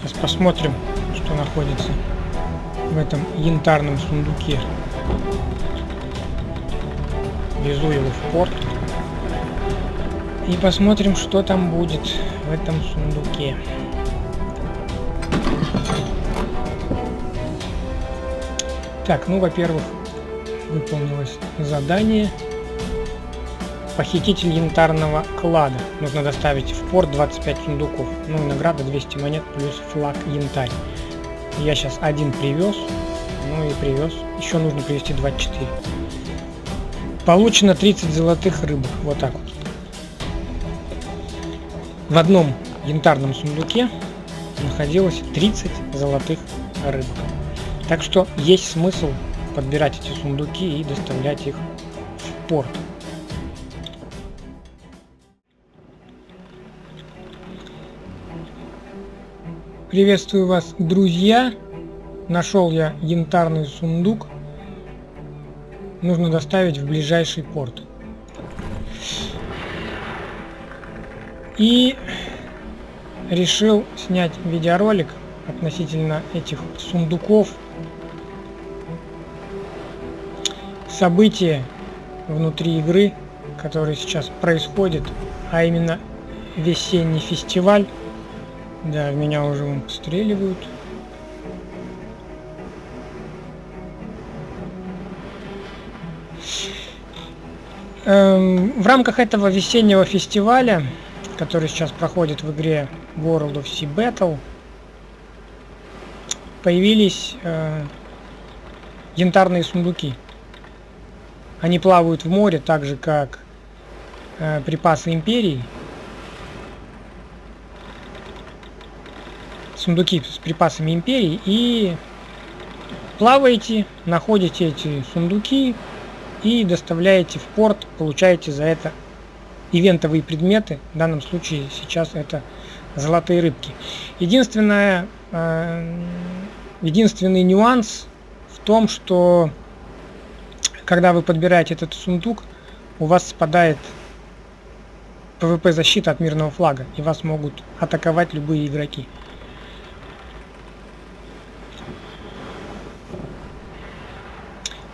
Сейчас посмотрим, что находится в этом янтарном сундуке. Везу его в порт. И посмотрим, что там будет в этом сундуке. Так, ну, во-первых, выполнилось задание. Похититель янтарного клада. Нужно доставить в порт 25 сундуков. Ну и награда 200 монет плюс флаг янтарь. Я сейчас один привез. Ну и привез. Еще нужно привезти 24. Получено 30 золотых рыбок. Вот так вот. В одном янтарном сундуке находилось 30 золотых рыбок. Так что есть смысл подбирать эти сундуки и доставлять их в порт. Приветствую вас, друзья! Нашел я янтарный сундук. Нужно доставить в ближайший порт. И решил снять видеоролик относительно этих сундуков. События внутри игры, которые сейчас происходят, а именно весенний фестиваль. Да, в меня уже вон постреливают. В рамках этого весеннего фестиваля, который сейчас проходит в игре World of Sea Battle, появились янтарные сундуки. Они плавают в море, так же как припасы империи. Сундуки с припасами империи, и плаваете, находите эти сундуки и доставляете в порт, получаете за это ивентовые предметы. В данном случае сейчас это золотые рыбки. Единственный нюанс в том, что когда вы подбираете этот сундук, у вас спадает PvP защита от мирного флага, и вас могут атаковать любые игроки.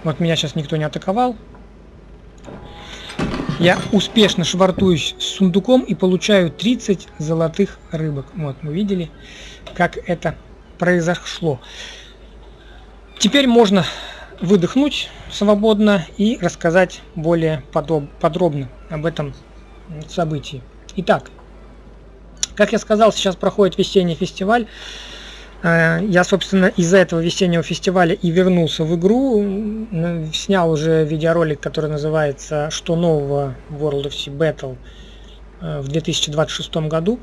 Вот меня сейчас никто не атаковал. Я успешно швартуюсь с сундуком и получаю 30 золотых рыбок. Вот, мы видели, как это произошло. Теперь можно выдохнуть свободно и рассказать более подробно об этом событии. Итак, как я сказал, сейчас проходит весенний фестиваль. Я, собственно, из-за этого весеннего фестиваля и вернулся в игру. Снял уже видеоролик, который называется «Что нового в World of Sea Battle» в 2026 году.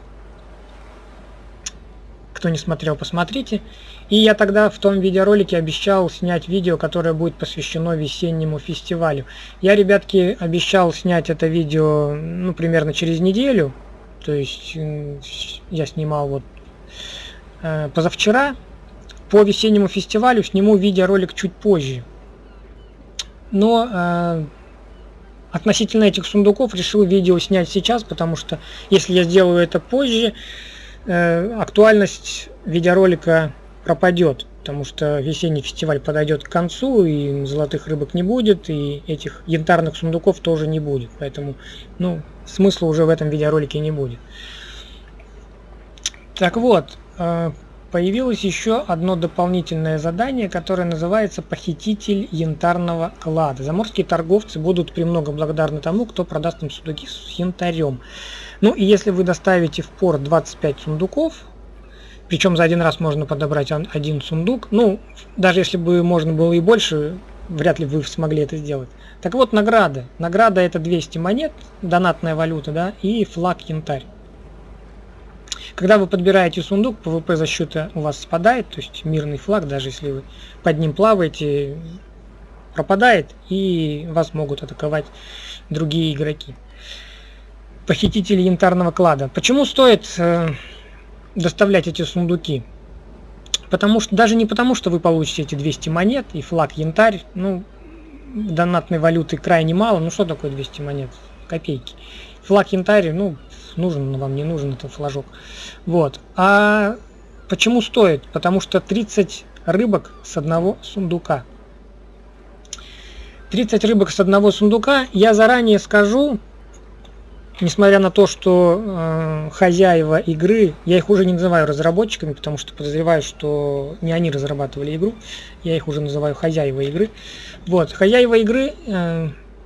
Кто не смотрел, посмотрите. И я тогда в том видеоролике обещал снять видео, которое будет посвящено весеннему фестивалю. Я, ребятки, обещал снять это видео, ну, примерно через неделю. То есть я снимал вот позавчера. По весеннему фестивалю сниму видеоролик чуть позже. Но относительно этих сундуков решил видео снять сейчас, потому что если я сделаю это позже, актуальность видеоролика пропадет, потому что весенний фестиваль подойдет к концу, и золотых рыбок не будет, и этих янтарных сундуков тоже не будет. Поэтому, ну, смысла уже в этом видеоролике не будет. Так вот, появилось еще одно дополнительное задание, которое называется «Похититель янтарного клада». Заморские торговцы будут премного благодарны тому, кто продаст им сундуки с янтарем. Ну и если вы доставите в порт 25 сундуков, причем за один раз можно подобрать один сундук, ну, даже если бы можно было и больше, вряд ли вы смогли это сделать. Так вот, награда. Награда — это 200 монет, донатная валюта, да, и флаг янтарь. Когда вы подбираете сундук, PvP защита у вас спадает, то есть мирный флаг, даже если вы под ним плаваете, пропадает, и вас могут атаковать другие игроки. Похитители янтарного клада. Почему стоит доставлять эти сундуки? Потому что, даже не потому, что вы получите эти 200 монет и флаг янтарь, ну, донатной валюты крайне мало, ну что такое 200 монет? Копейки. Флаг янтарь, ну, нужен, но вам не нужен этот флажок. Вот. А Почему стоит? Потому что 30 рыбок с одного сундука. 30 рыбок с одного сундука. Я заранее скажу, несмотря на то, что хозяева игры, я их уже не называю разработчиками, потому что подозреваю, что не они разрабатывали игру, я их уже называю хозяева игры. Вот, хозяева игры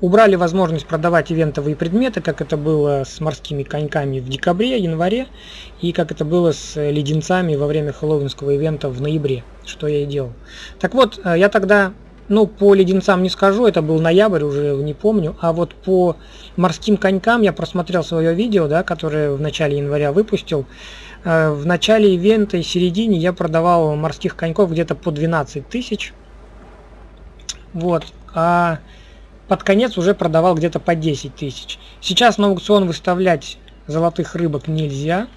убрали возможность продавать ивентовые предметы, как это было с морскими коньками в декабре, январе, и как это было с леденцами во время хэллоуинского ивента в ноябре, что я и делал. Так вот, я тогда, ну, по леденцам не скажу, это был ноябрь, уже не помню, а вот по морским конькам я просмотрел свое видео, да, которое в начале января выпустил. В начале ивента и середине я продавал морских коньков где-то по 12 тысяч, вот, а под конец уже продавал где-то по 10 тысяч. Сейчас на аукцион выставлять золотых рыбок нельзя.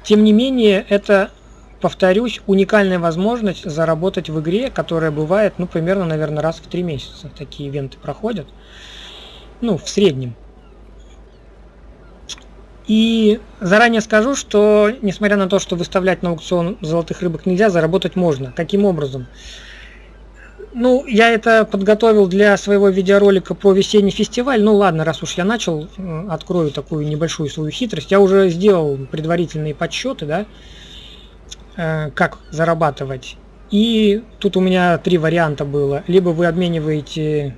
Тем не менее, это, повторюсь, уникальная возможность заработать в игре, которая бывает, ну, примерно, наверное, раз в 3 месяца. Такие ивенты проходят. Ну, в среднем. И заранее скажу, что, несмотря на то, что выставлять на аукцион золотых рыбок нельзя, заработать можно. Каким образом? Ну, я это подготовил для своего видеоролика про весенний фестиваль. Ну ладно, раз уж я начал, открою такую небольшую свою хитрость. Я уже сделал предварительные подсчеты, да, как зарабатывать. И тут у меня 3 варианта было. Либо вы обмениваете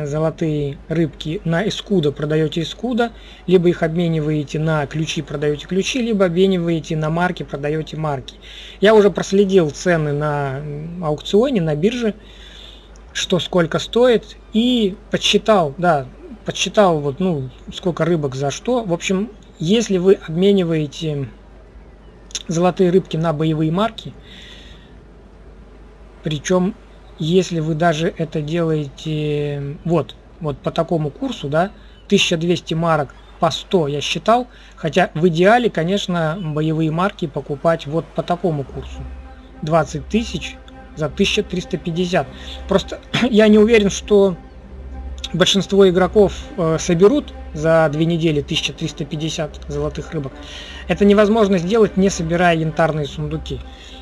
золотые рыбки на эскуда, продаете эскуда, либо их обмениваете на ключи, продаете ключи, либо обмениваете на марки, продаете марки. Я уже проследил цены на аукционе, на бирже, что сколько стоит, и подсчитал, да, подсчитал вот, ну, сколько рыбок за что. В общем, если вы обмениваете золотые рыбки на боевые марки, причем если вы даже это делаете вот по такому курсу, да, 1200 марок по 100 я считал, хотя в идеале, конечно, боевые марки покупать вот по такому курсу. 20 тысяч за 1350. Просто я не уверен, что большинство игроков соберут за 2 недели 1350 золотых рыбок. Это невозможно сделать, не собирая янтарные сундуки.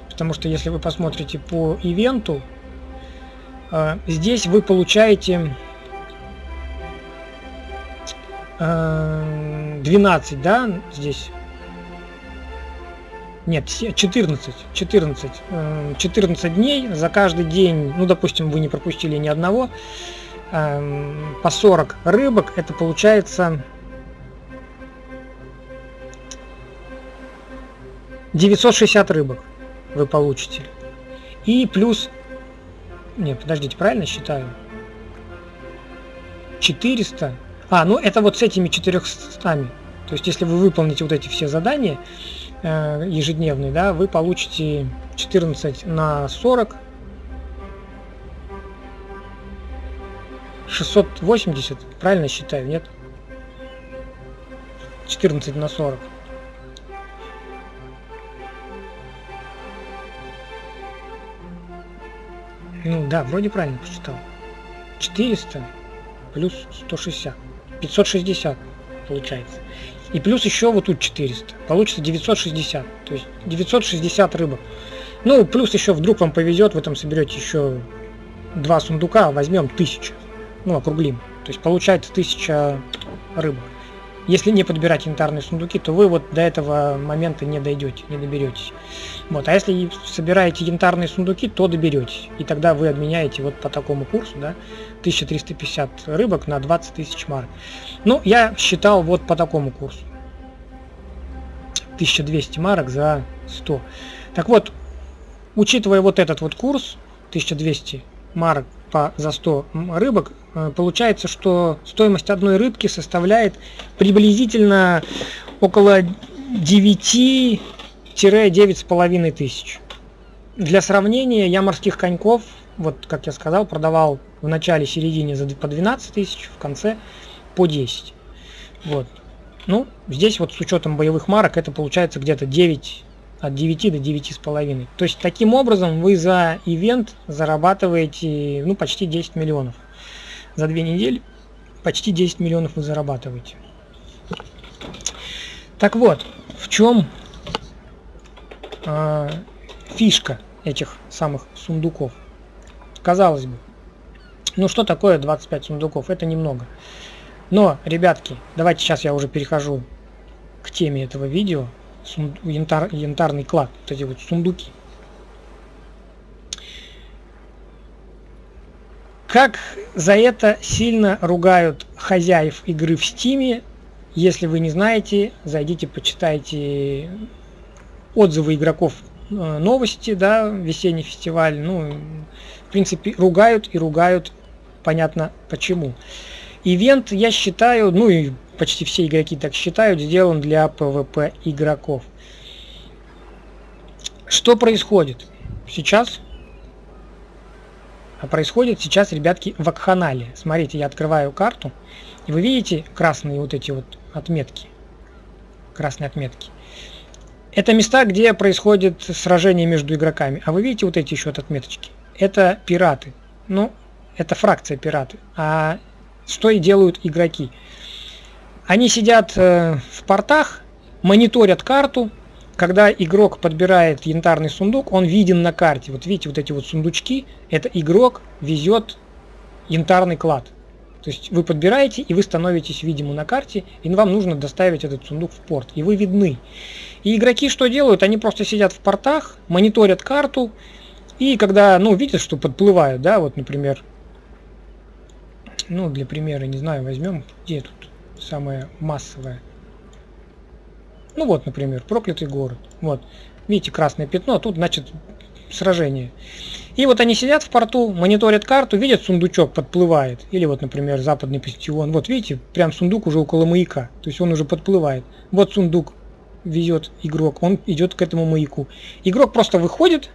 Потому что если вы посмотрите по ивенту, здесь вы получаете 12, да, здесь. Нет, 14 дней, за каждый день, ну, допустим, вы не пропустили ни одного, по 40 рыбок, это получается 960 рыбок вы получите. И плюс, нет, подождите, правильно считаю? 400, ну это вот с этими 400, то есть если вы выполните вот эти все задания, ежедневный, да, вы получите 14 на 40, 680, правильно считаю, нет? 14 на 40. Ну да, вроде правильно посчитал. 400 плюс 160, 560 получается. И плюс еще вот тут 400. Получится 960. То есть 960 рыбок. Ну, плюс еще вдруг вам повезет, вы там соберете еще 2 сундука, возьмем 1000. Ну, округлим. То есть получается 1000 рыбок. Если не подбирать янтарные сундуки, то вы вот до этого момента не дойдете, не доберетесь. Вот. А если собираете янтарные сундуки, то доберетесь. И тогда вы обменяете вот по такому курсу, да, 1350 рыбок на 20 тысяч марок. Ну, я считал вот по такому курсу. 1200 марок за 100. Так вот, учитывая вот этот вот курс, 1200 марок за 100 рыбок, получается, что стоимость одной рыбки составляет приблизительно около 9-9,5 тысяч. Для сравнения, я морских коньков, вот как я сказал, продавал в начале-середине по 12 тысяч, в конце по 10. Вот. Ну, здесь вот с учетом боевых марок это получается где-то 9, от 9 до 9,5. То есть таким образом вы за ивент зарабатываете, ну, почти 10 миллионов. За 2 недели почти 10 миллионов вы зарабатываете. Так вот, в чем фишка этих самых сундуков. Казалось бы, ну что такое 25 сундуков? Это немного. Но, ребятки, давайте сейчас я уже перехожу к теме этого видео. Янтарный клад, вот эти вот сундуки. Как за это сильно ругают хозяев игры в Стиме. Если вы не знаете, зайдите, почитайте отзывы игроков, новости, да, весенний фестиваль. Ну, в принципе, ругают и ругают, понятно почему. Ивент, я считаю, ну и почти все игроки так считают, сделан для PvP игроков. Что происходит сейчас? А происходит сейчас, ребятки, вакханалия. Смотрите, я открываю карту, и вы видите красные вот эти вот отметки. Красные отметки. Это места, где происходит сражение между игроками. А вы видите вот эти еще вот отметочки? Это пираты. Ну, это фракция пираты. А что и делают игроки? Они сидят в портах, мониторят карту. Когда игрок подбирает янтарный сундук, он виден на карте. Вот видите, вот эти вот сундучки, это игрок везет янтарный клад. То есть вы подбираете, и вы становитесь видимы на карте, и вам нужно доставить этот сундук в порт, и вы видны. И игроки что делают? Они просто сидят в портах, мониторят карту, и когда, ну, видят, что подплывают, да, вот, например, ну, для примера, не знаю, возьмем, где тут самое массовое. Ну вот, например, проклятый город. Вот, видите, красное пятно, тут, значит, сражение. И вот они сидят в порту, мониторят карту, видят, сундучок подплывает. Или вот, например, западный бастион. Вот, видите, прям сундук уже около маяка. То есть он уже подплывает. Вот сундук везет игрок, он идет к этому маяку. Игрок просто выходит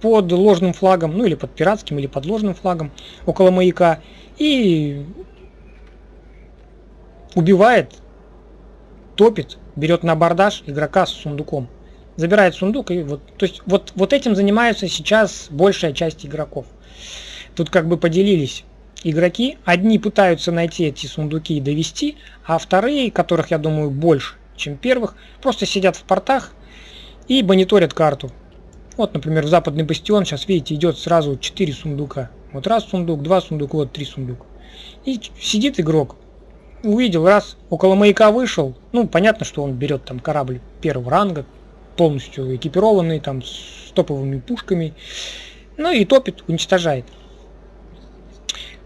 под ложным флагом, ну или под пиратским, или под ложным флагом, около маяка. И убивает, топит, берет на абордаж игрока с сундуком. Забирает сундук, и вот, то есть вот этим занимаются сейчас большая часть игроков. Тут как бы поделились игроки. Одни пытаются найти эти сундуки и довести, а вторые, которых, я думаю, больше, чем первых, просто сидят в портах и мониторят карту. Вот, например, в западный бастион сейчас, видите, идет сразу 4 сундука. Вот раз сундук, 2 сундука, вот 3 сундука. И сидит игрок. Увидел, раз, около маяка вышел. Ну, понятно, что он берет там корабль первого ранга, полностью экипированный, там, с топовыми пушками. Ну и топит, уничтожает.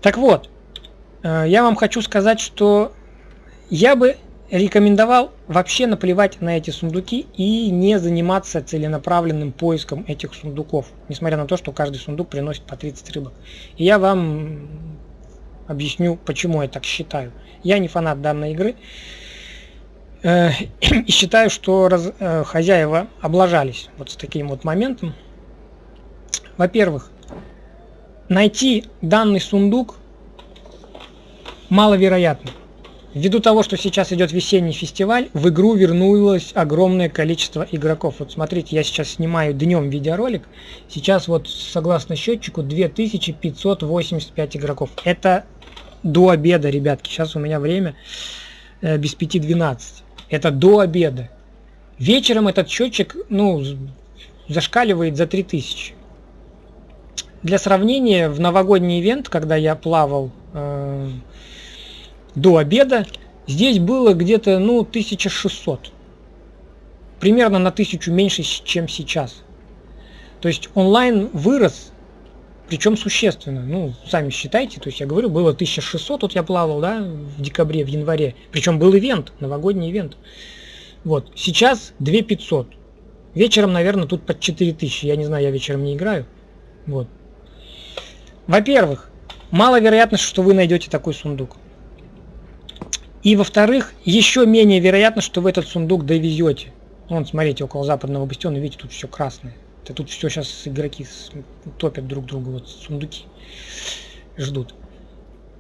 Так вот, я вам хочу сказать, что я бы рекомендовал вообще наплевать на эти сундуки и не заниматься целенаправленным поиском этих сундуков. Несмотря на то, что каждый сундук приносит по 30 рыбок. И я вам объясню, почему я так считаю. Я не фанат данной игры. И считаю, что хозяева облажались вот с таким вот моментом. Во-первых, найти данный сундук маловероятно. Ввиду того, что сейчас идет весенний фестиваль, в игру вернулось огромное количество игроков. Вот смотрите, я сейчас снимаю днем видеоролик. Сейчас вот согласно счетчику 2585 игроков. Это до обеда, ребятки. Сейчас у меня время без 5:12. Это до обеда. Вечером этот счетчик, ну, зашкаливает за 3000. Для сравнения, в новогодний ивент, когда я плавал до обеда, здесь было где-то, ну, 1600. Примерно на 1000 меньше, чем сейчас. То есть онлайн вырос, причем существенно. Ну, сами считайте, то есть я говорю, было 1600, тут я плавал, да, в декабре, в январе. Причем был ивент, новогодний ивент. Вот, сейчас 2500. Вечером, наверное, тут под 4000. Я не знаю, я вечером не играю. Вот. Во-первых, маловероятно, что вы найдете такой сундук. И во-вторых, еще менее вероятно, что вы этот сундук довезете. Вон, смотрите, около западного бастиона, видите, тут все красное. Это тут все сейчас игроки топят друг друга, вот сундуки ждут.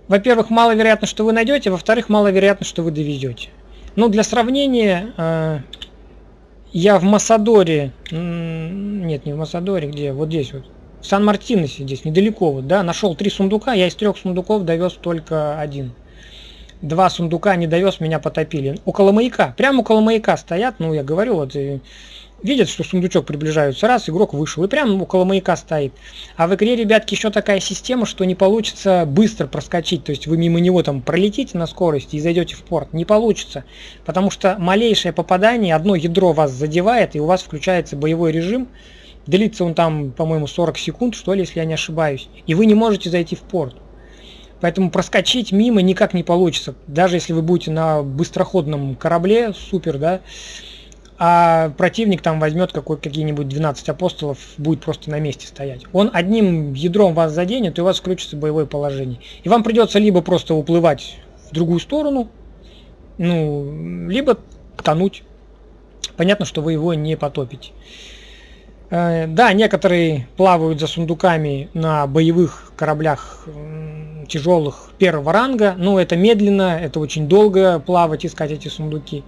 Во-первых, маловероятно, что вы найдете, во-вторых, маловероятно, что вы довезете. Ну, для сравнения, я в Массадоре, нет, не в Массадоре, где, вот здесь вот, в Сан-Мартиносе, здесь недалеко, вот, да, нашел 3 сундука, я из 3 сундуков довез только 1. 2 сундука не довез, меня потопили. Около маяка, прямо около маяка стоят, ну, я говорю, вот, видят, что сундучок приближается, раз, игрок вышел и прямо около маяка стоит. А в игре, ребятки, еще такая система, что не получится быстро проскочить, то есть вы мимо него там пролетите на скорости и зайдете в порт. Не получится, потому что малейшее попадание, одно ядро вас задевает, и у вас включается боевой режим. Длится он там, по-моему, 40 секунд, что ли, если я не ошибаюсь. И вы не можете зайти в порт. Поэтому проскочить мимо никак не получится. Даже если вы будете на быстроходном корабле, супер, да, а противник там возьмет какие-нибудь 12 апостолов, будет просто на месте стоять. Он одним ядром вас заденет, и у вас включится боевое положение. И вам придется либо просто уплывать в другую сторону, ну, либо тонуть. Понятно, что вы его не потопите. Да, некоторые плавают за сундуками на боевых кораблях тяжелых первого ранга, но это медленно, это очень долго плавать, искать эти сундуки.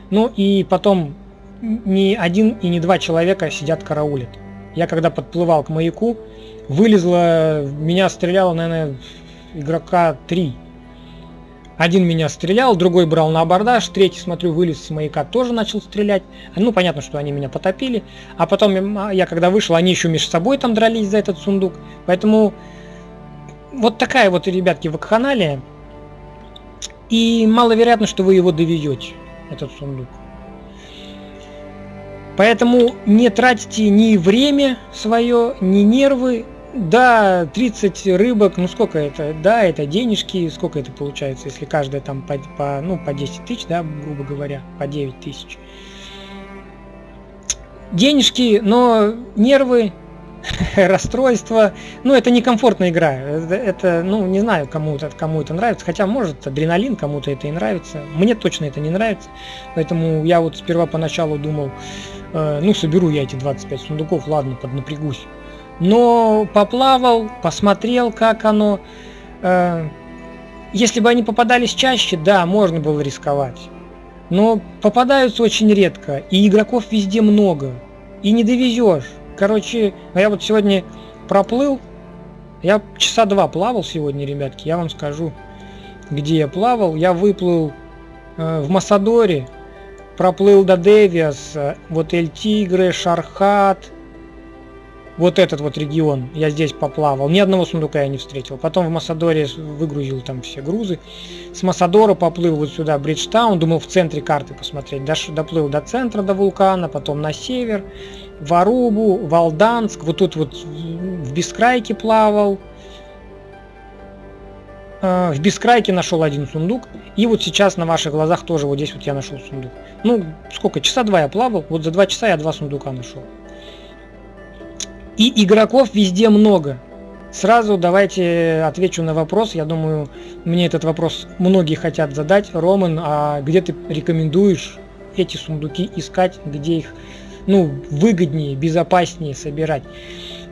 Ну и потом ни один и не два человека сидят караулят. Я когда подплывал к маяку, вылезло, меня стреляло, наверное, игрока 3. Один меня стрелял, другой брал на абордаж, третий, смотрю, вылез с маяка, тоже начал стрелять. Ну, понятно, что они меня потопили. А потом я когда вышел, они еще между собой там дрались за этот сундук. Поэтому вот такая вот, ребятки, вакханалия. И маловероятно, что вы его довезете, этот сундук. Поэтому не тратьте ни время свое, ни нервы. Да, 30 рыбок, ну сколько это? Да, это денежки, сколько это получается, если каждая там по 10 тысяч, да, грубо говоря, по 9 тысяч. Денежки, но нервы, расстройство, ну это некомфортная игра, это, ну не знаю, кому это нравится, хотя может адреналин, кому-то это и нравится, мне точно это не нравится, поэтому я вот сперва поначалу думал, ну соберу я эти 25 сундуков, ладно, поднапрягусь. Но поплавал, посмотрел, как оно. Если бы они попадались чаще, да, можно было рисковать. Но попадаются очень редко, и игроков везде много. И не довезешь. Короче, я вот сегодня проплыл. Я часа 2 плавал сегодня, ребятки, я вам скажу, где я плавал. Я выплыл в Масадоре, проплыл до Девиас, вот Эль-Тигре, Шархат. Вот этот вот регион, я здесь поплавал, ни одного сундука я не встретил. Потом в Масадоре выгрузил там все грузы. С Масадора поплыл вот сюда, Бриджтаун, думал в центре карты посмотреть. Доплыл до центра, до вулкана, потом на север, в Арубу, в Алданск. Вот тут вот в Бескрайке плавал. В Бескрайке нашел один сундук. И вот сейчас на ваших глазах тоже вот здесь вот я нашел сундук. Ну, сколько? Часа 2 я плавал, вот за 2 часа я 2 сундука нашел. И игроков везде много. Сразу давайте отвечу на вопрос. Я думаю, мне этот вопрос многие хотят задать. Роман, а где ты рекомендуешь эти сундуки искать, где их, ну, выгоднее, безопаснее собирать?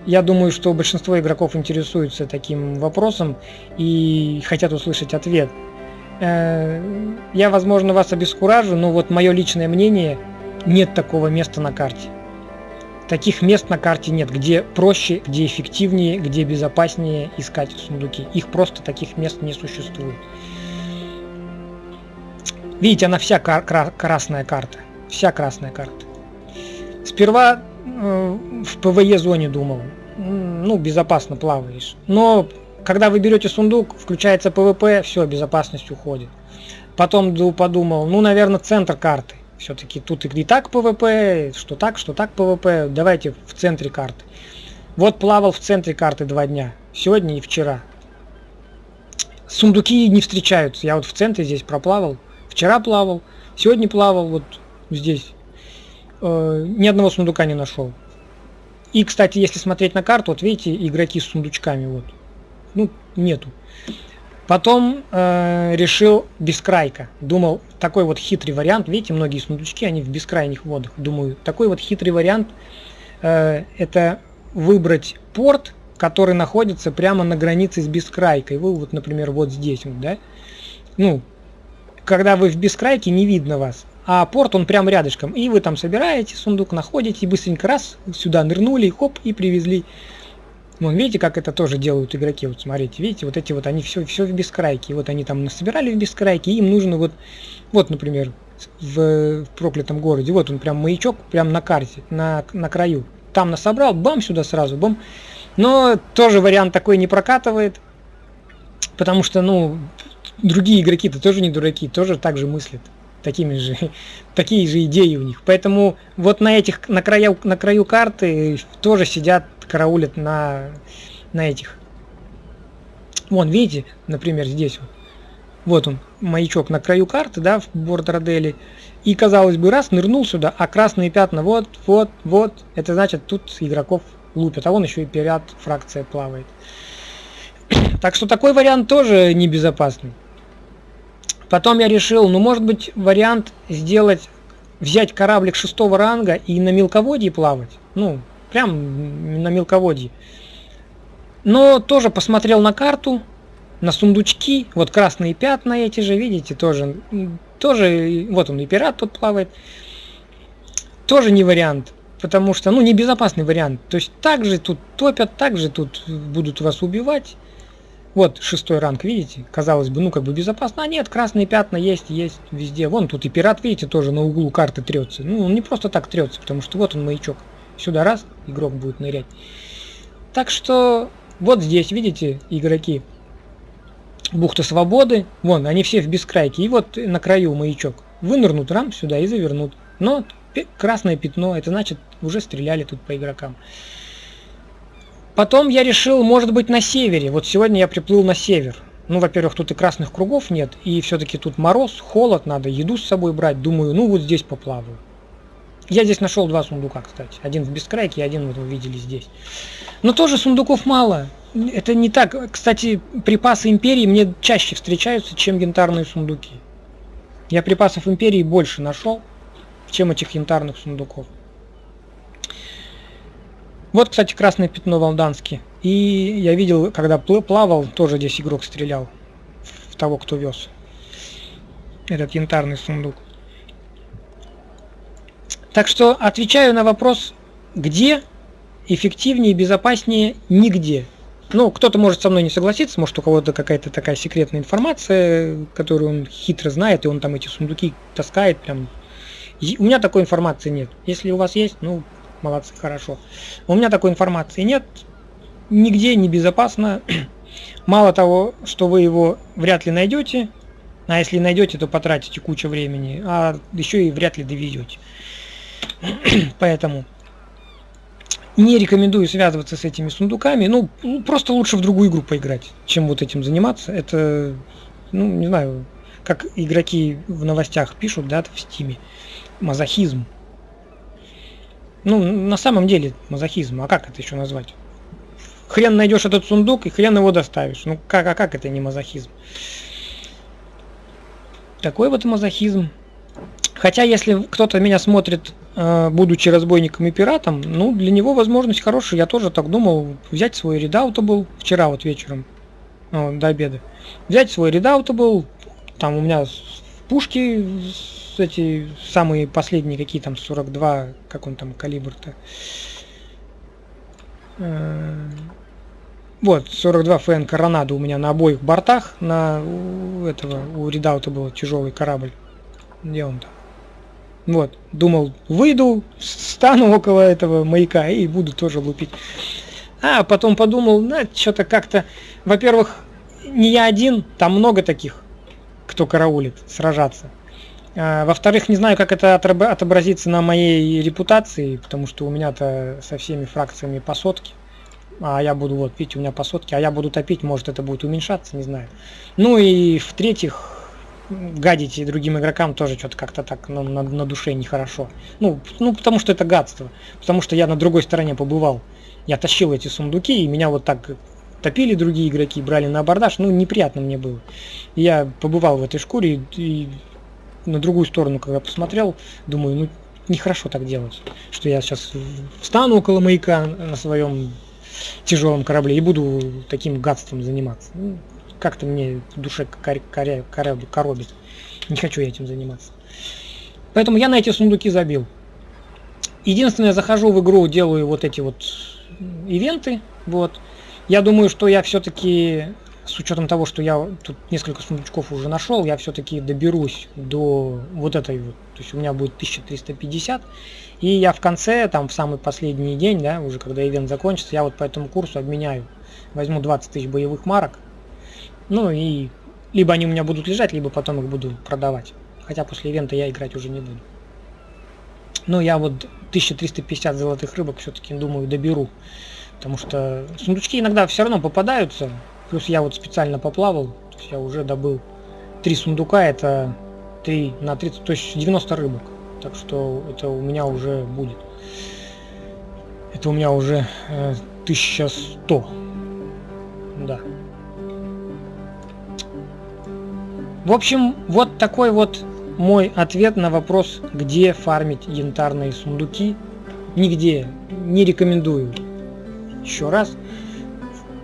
Я думаю, что большинство игроков интересуются таким вопросом и хотят услышать ответ. Я, возможно, вас обескуражу, но вот мое личное мнение, нет такого места на карте. Таких мест на карте нет, где проще, где эффективнее, где безопаснее искать сундуки. Их просто таких мест не существует. Видите, она вся красная карта. Вся красная карта. Сперва в ПВЕ зоне думал, ну, безопасно плаваешь. Но когда вы берете сундук, включается ПВП, все, безопасность уходит. Потом подумал, ну, наверное, центр карты. Все-таки тут и так ПВП, что так ПВП, давайте в центре карты. Вот плавал в центре карты 2 дня, сегодня и вчера. Сундуки не встречаются, я вот в центре здесь проплавал, вчера плавал, сегодня плавал вот здесь. Ни одного сундука не нашел. И, кстати, если смотреть на карту, вот видите, игроки с сундучками, вот, ну, нету. Потом решил Бескрайка. Думал, такой вот хитрый вариант. Видите, многие сундучки, они в бескрайних водах. Думаю, такой вот хитрый вариант это выбрать порт, который находится прямо на границе с Бескрайкой. Вы вот, например, вот здесь, вот, да? Ну, когда вы в Бескрайке, не видно вас. А порт, он прям рядышком. И вы там собираете сундук, находите, и быстренько раз, сюда нырнули, хоп, и привезли. Вон, видите, как это тоже делают игроки, вот смотрите, видите, вот эти вот, они все в Бескрайке, вот они там насобирали в Бескрайке, и им нужно вот, например, в проклятом городе. Вот он прям маячок, прям на карте, на краю. Там насобрал, бам, сюда сразу, бам. Но тоже вариант такой не прокатывает, потому что, ну, другие игроки-то тоже не дураки, тоже так же мыслят. Такие же идеи у них. Поэтому вот на краю карты тоже сидят, караулят на этих. Вон, видите, например, здесь вот он, маячок на краю карты, да, в бордер-адели. И, казалось бы, раз, нырнул сюда, а красные пятна вот, это значит, тут игроков лупят. А вон еще и пират, фракция плавает. Так что такой вариант тоже небезопасный. Потом я решил, ну, может быть, вариант взять кораблик 6-го ранга и на мелководье плавать. Ну, прям на мелководье. Но тоже посмотрел на карту, на сундучки, вот красные пятна эти же, видите, тоже, вот он и пират тут плавает. Тоже не вариант, потому что, ну, небезопасный вариант. То есть также тут топят, также тут будут вас убивать. Вот 6-й ранг, видите, казалось бы, ну, как бы безопасно, а нет, красные пятна есть везде. Вон тут и пират, видите, тоже на углу карты трется. Ну, он не просто так трется, потому что вот он маячок. Сюда раз, игрок будет нырять. Так что вот здесь, видите, игроки, бухта свободы, вон, они все в бескрайке, и вот на краю маячок. Вынырнут рам сюда и завернут. Но красное пятно, это значит, уже стреляли тут по игрокам. Потом я решил, может быть, на севере. Вот сегодня я приплыл на север. Ну, во-первых, тут и красных кругов нет, и все-таки тут мороз, холод, надо еду с собой брать. Думаю, ну вот здесь поплаваю. Я здесь нашел 2 сундука, кстати. Один в бескрайке, один вот вы видели здесь. Но тоже сундуков мало. Это не так. Кстати, припасы империи мне чаще встречаются, чем янтарные сундуки. Я припасов империи больше нашел, чем этих янтарных сундуков. Вот, кстати, красное пятно Валдански. И я видел, когда плавал, тоже здесь игрок стрелял в того, кто вез этот янтарный сундук. Так что отвечаю на вопрос, где эффективнее и безопаснее, нигде. Ну, кто-то может со мной не согласиться, может у кого-то какая-то такая секретная информация, которую он хитро знает, и он там эти сундуки таскает прям. У меня такой информации нет. Если у вас есть, ну, молодцы, хорошо. У меня такой информации нет, нигде не безопасно. Мало того, что вы его вряд ли найдете, а если найдете, то потратите кучу времени, а еще и вряд ли довезете. Поэтому не рекомендую связываться с этими сундуками. Ну, просто лучше в другую игру поиграть, чем вот этим заниматься. Это, ну, не знаю, как игроки в новостях пишут, да, в Стиме. Мазохизм. Ну, на самом деле мазохизм, а как это еще назвать? Хрен найдешь этот сундук и хрен его доставишь. Ну, как это не мазохизм? Такой вот мазохизм. Хотя, если кто-то меня смотрит, будучи разбойником и пиратом, ну, для него возможность хорошая. Я тоже так думал, взять свой Redoubtable вчера вот вечером, до обеда. Взять свой Redoubtable, там у меня пушки эти самые последние, какие там 42, как он там калибр-то. Вот, 42 ФН Коронадо у меня на обоих бортах, у Redoubtable тяжелый корабль. Где он там? Вот, думал, выйду, стану около этого маяка и буду тоже лупить. А потом подумал, что-то как-то, во-первых, не я один, там много таких, кто караулит, сражаться. Во-вторых, не знаю, как это отобразится на моей репутации, потому что у меня-то со всеми фракциями по сотке. А я буду, вот, видите, у меня по сотке, а я буду топить, может это будет уменьшаться, не знаю. Ну и в-третьих, гадить и другим игрокам тоже что-то как-то так на душе нехорошо. Ну, потому что это гадство. Потому что я на другой стороне побывал. Я тащил эти сундуки, и меня вот так топили другие игроки, брали на абордаж. Ну, неприятно мне было. Я побывал в этой шкуре, и на другую сторону, когда посмотрел, думаю, ну, нехорошо так делать. Что я сейчас встану около маяка на своем тяжелом корабле и буду таким гадством заниматься. Ну, как-то мне в душе коробит. Не хочу я этим заниматься. Поэтому я на эти сундуки забил. Единственное, захожу в игру, делаю вот эти вот ивенты. Вот. Я думаю, что я все-таки с учетом того, что я тут несколько сундучков уже нашел, я все-таки доберусь до вот этой вот, то есть у меня будет 1350, и я в конце, там в самый последний день, да, уже когда ивент закончится, я вот по этому курсу обменяю, возьму 20 тысяч боевых марок, ну и либо они у меня будут лежать, либо потом их буду продавать, хотя после ивента я играть уже не буду. Но я вот 1350 золотых рыбок все-таки, думаю, доберу, потому что сундучки иногда все равно попадаются. Плюс я вот специально поплавал, то есть я уже добыл 3 сундука, это 3 на 30, то есть 90 рыбок. Так что это у меня уже будет. Это у меня уже 1100. Да. В общем, вот такой вот мой ответ на вопрос, где фармить янтарные сундуки. Нигде не рекомендую. Еще раз.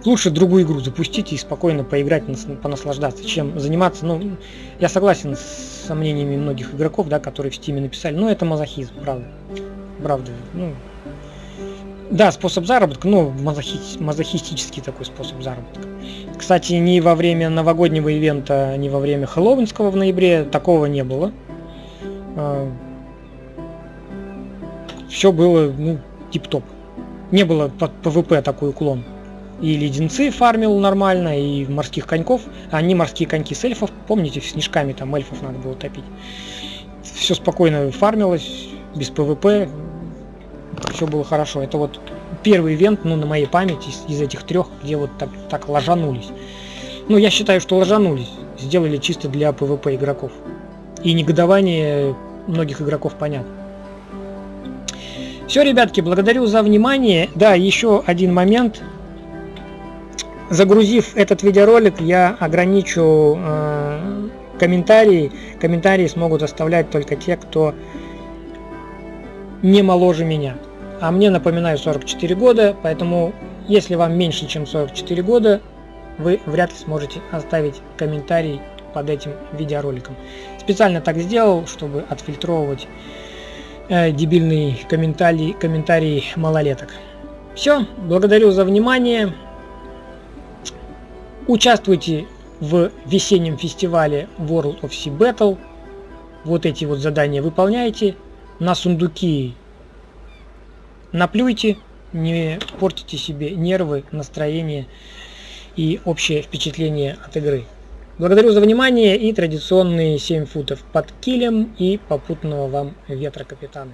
Лучше другую игру запустите и спокойно поиграть, понаслаждаться, чем заниматься. Ну, я согласен с сомнениями многих игроков, да, которые в Steam написали. Ну, это мазохизм, правда. Правда. Ну, да, способ заработка, но мазохистический такой способ заработка. Кстати, ни во время новогоднего ивента, ни во время хэллоуинского в ноябре такого не было. Все было, ну, тип-топ. Не было под PvP такой уклон. И леденцы фармил нормально, и морских коньков. Они морские коньки с эльфов, помните, с снежками там эльфов надо было топить. Все спокойно фармилось, без PvP. Все было хорошо. Это вот первый ивент, ну, на моей памяти из этих трех, где вот так ложанулись. Ну, я считаю, что ложанулись. Сделали чисто для PvP игроков. И негодование многих игроков понятно. Все, ребятки, благодарю за внимание. Да, еще один момент. Загрузив этот видеоролик, я ограничу комментарии. Комментарии смогут оставлять только те, кто не моложе меня. А мне, напоминаю, 44 года, поэтому если вам меньше, чем 44 года, вы вряд ли сможете оставить комментарий под этим видеороликом. Специально так сделал, чтобы отфильтровывать дебильные комментарии малолеток. Все, благодарю за внимание. Участвуйте в весеннем фестивале World of Sea Battle. Вот эти вот задания выполняйте. На сундуки наплюйте, не портите себе нервы, настроение и общее впечатление от игры. Благодарю за внимание и традиционные 7 футов под килем и попутного вам ветра, капитаны.